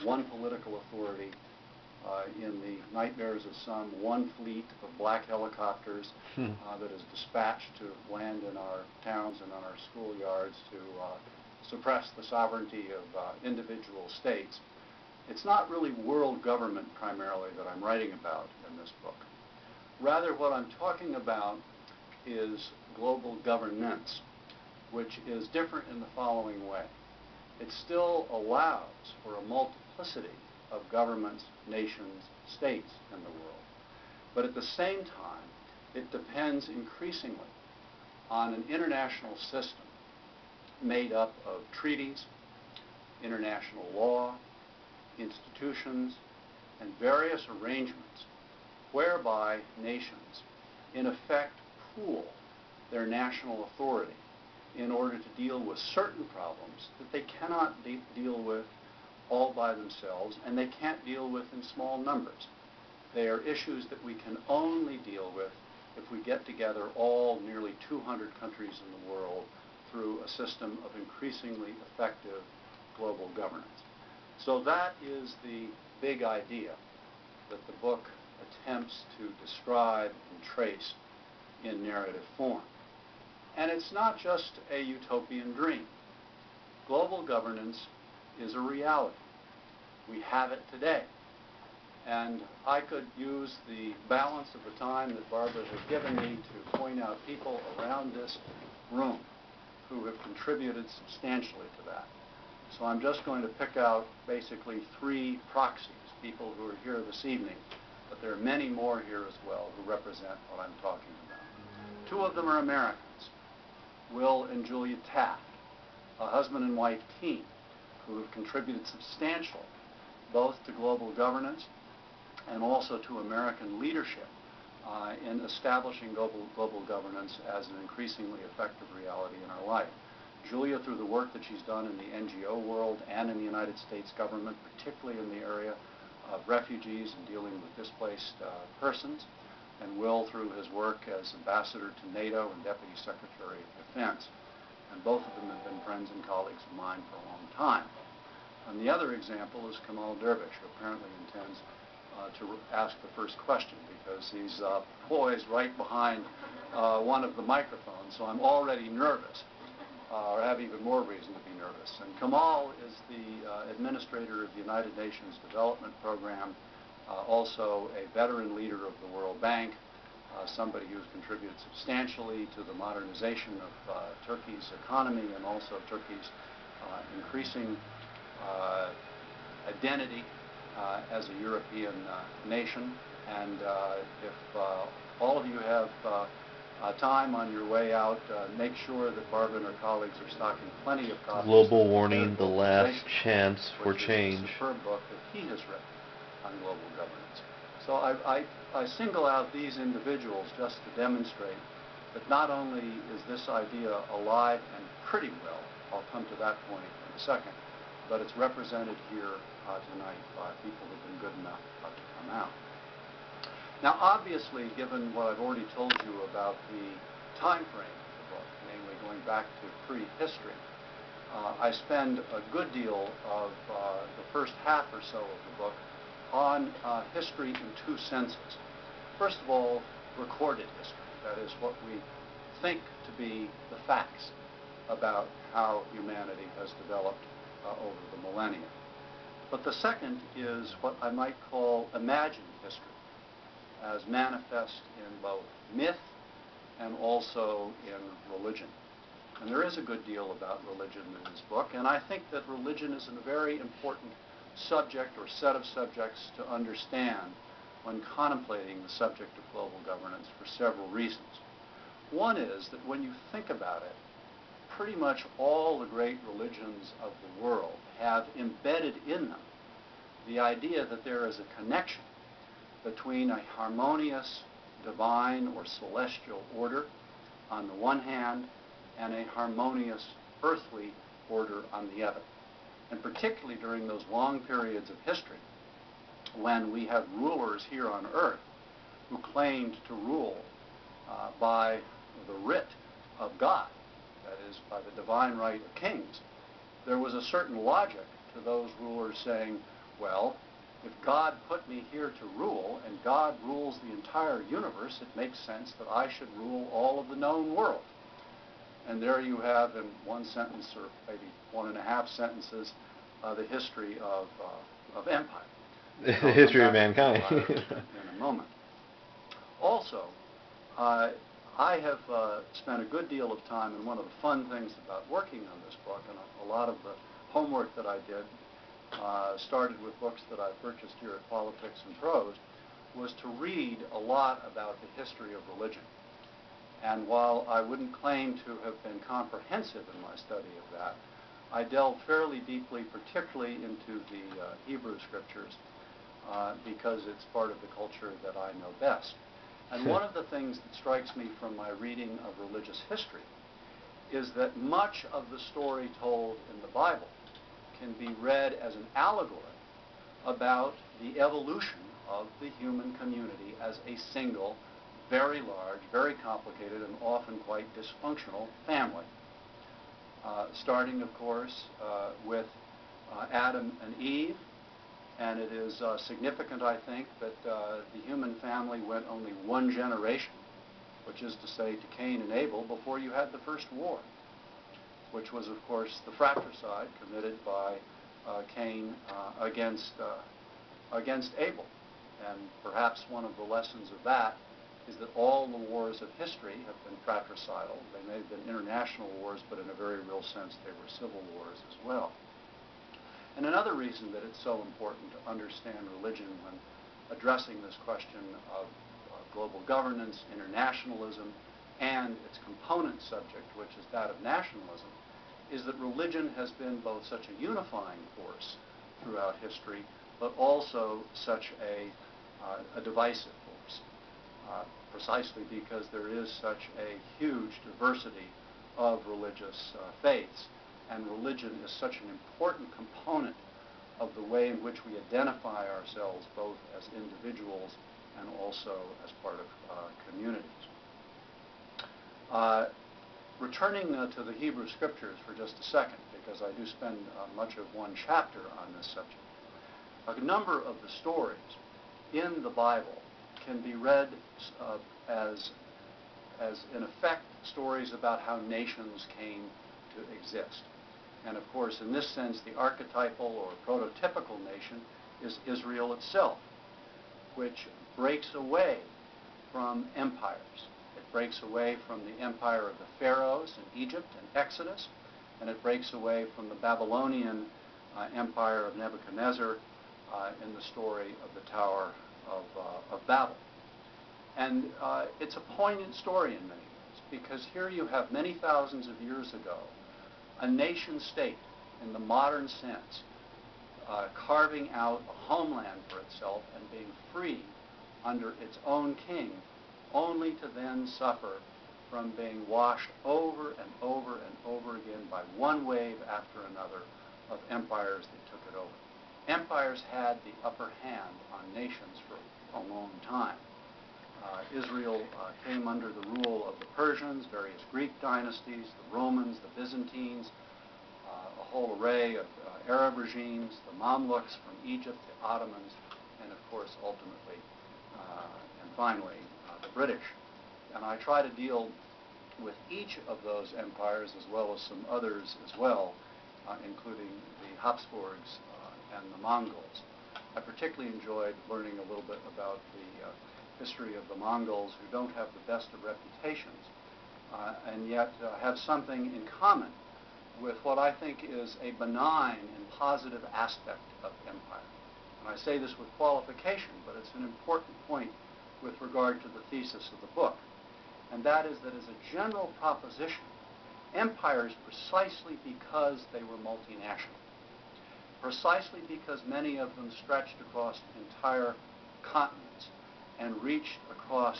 one political authority, in the nightmares of some, one fleet of black helicopters that is dispatched to land in our towns and on our schoolyards to suppress the sovereignty of individual states. It's not really world government primarily that I'm writing about in this book. Rather, what I'm talking about is global governance, which is different in the following way. It still allows for a multiplicity of governments, nations, states in the world. But at the same time, it depends increasingly on an international system made up of treaties, international law, institutions, and various arrangements whereby nations, in effect, pool their national authority in order to deal with certain problems that they cannot deal with all by themselves, and they can't deal with in small numbers. They are issues that we can only deal with if we get together all nearly 200 countries in the world through a system of increasingly effective global governance. So that is the big idea that the book attempts to describe and trace in narrative form. And it's not just a utopian dream. Global governance is a reality. We have it today. And I could use the balance of the time that Barbara has given me to point out people around this room who have contributed substantially to that. So I'm just going to pick out basically three proxies, people who are here this evening, but there are many more here as well who represent what I'm talking about. Two of them are Americans, Will and Julia Taft, a husband and wife team who have contributed substantially both to global governance and also to American leadership in establishing global governance as an increasingly effective reality in our life. Julia, through the work that she's done in the NGO world and in the United States government, particularly in the area of refugees and dealing with displaced persons, and Will through his work as ambassador to NATO and Deputy Secretary of Defense. And both of them have been friends and colleagues of mine for a long time. And the other example is Kamal Dervish, who apparently intends to ask the first question because he's poised right behind one of the microphones, so I'm already nervous, or have even more reason to be nervous. And Kamal is the administrator of the United Nations Development Program, also a veteran leader of the World Bank, somebody who's contributed substantially to the modernization of Turkey's economy and also Turkey's increasing identity as a European nation. And if all of you have time on your way out, make sure that Barbara and her colleagues are stocking plenty of copies. Global Warning, The Last Chance for Change. Which is a superb book that he has written on global governance. So I single out these individuals just to demonstrate that not only is this idea alive and pretty well, I'll come to that point in a second, but it's represented here tonight by people who have been good enough to come out. Now, obviously, given what I've already told you about the time frame of the book, namely going back to prehistory, I spend a good deal of the first half or so of the book on history in two senses. First of all, recorded history, that is what we think to be the facts about how humanity has developed over the millennia. But the second is what I might call imagined history, as manifest in both myth and also in religion. And there is a good deal about religion in this book, and I think that religion is a very important subject or set of subjects to understand when contemplating the subject of global governance for several reasons. One is that when you think about it, pretty much all the great religions of the world have embedded in them the idea that there is a connection between a harmonious divine or celestial order on the one hand and a harmonious earthly order on the other. And particularly during those long periods of history when we have rulers here on earth who claimed to rule by the writ of God, that is, by the divine right of kings, there was a certain logic to those rulers saying, Well, if God put me here to rule, and God rules the entire universe, it makes sense that I should rule all of the known world. And there you have, in one sentence, or maybe 1.5 sentences, the history of empire. The history of mankind. In a moment. Also, I have spent a good deal of time, and one of the fun things about working on this book, and a lot of the homework that I did started with books that I purchased here at Politics and Prose, was to read a lot about the history of religion. And while I wouldn't claim to have been comprehensive in my study of that, I delved fairly deeply, particularly into the Hebrew scriptures, because it's part of the culture that I know best. And one of the things that strikes me from my reading of religious history is that much of the story told in the Bible can be read as an allegory about the evolution of the human community as a single, very large, very complicated, and often quite dysfunctional family. Starting, of course, with Adam and Eve, and it is significant, I think, that the human family went only one generation, which is to say to Cain and Abel, before you had the first war, which was, of course, the fratricide committed by Cain against Abel. And perhaps one of the lessons of that is that all the wars of history have been fratricidal. They may have been international wars, but in a very real sense they were civil wars as well. And another reason that it's so important to understand religion when addressing this question of global governance, internationalism, and its component subject, which is that of nationalism, is that religion has been both such a unifying force throughout history, but also such a divisive force, precisely because there is such a huge diversity of religious faiths. And religion is such an important component of the way in which we identify ourselves, both as individuals and also as part of communities. Returning to the Hebrew scriptures for just a second, because I do spend much of one chapter on this subject. A number of the stories in the Bible can be read as in effect, stories about how nations came to exist. And of course, in this sense, the archetypal or prototypical nation is Israel itself, which breaks away from empires. It breaks away from the empire of the pharaohs in Egypt and Exodus, and it breaks away from the Babylonian empire of Nebuchadnezzar in the story of the Tower of Babel. And it's a poignant story in many ways, because here you have many thousands of years ago a nation-state in the modern sense, carving out a homeland for itself and being free under its own king, only to then suffer from being washed over and over and over again by one wave after another of empires that took it over. Empires had the upper hand on nations for a long time. Israel came under the rule of the Persians, various Greek dynasties, the Romans, the Byzantines, a whole array of Arab regimes, the Mamluks from Egypt, the Ottomans, and of course ultimately and finally the British. And I try to deal with each of those empires as well as some others as well, including the Habsburgs and the Mongols. I particularly enjoyed learning a little bit about the history of the Mongols, who don't have the best of reputations, and yet have something in common with what I think is a benign and positive aspect of empire. And I say this with qualification, but it's an important point with regard to the thesis of the book. And that is that as a general proposition, empires, precisely because they were multinational, precisely because many of them stretched across entire continents and reached across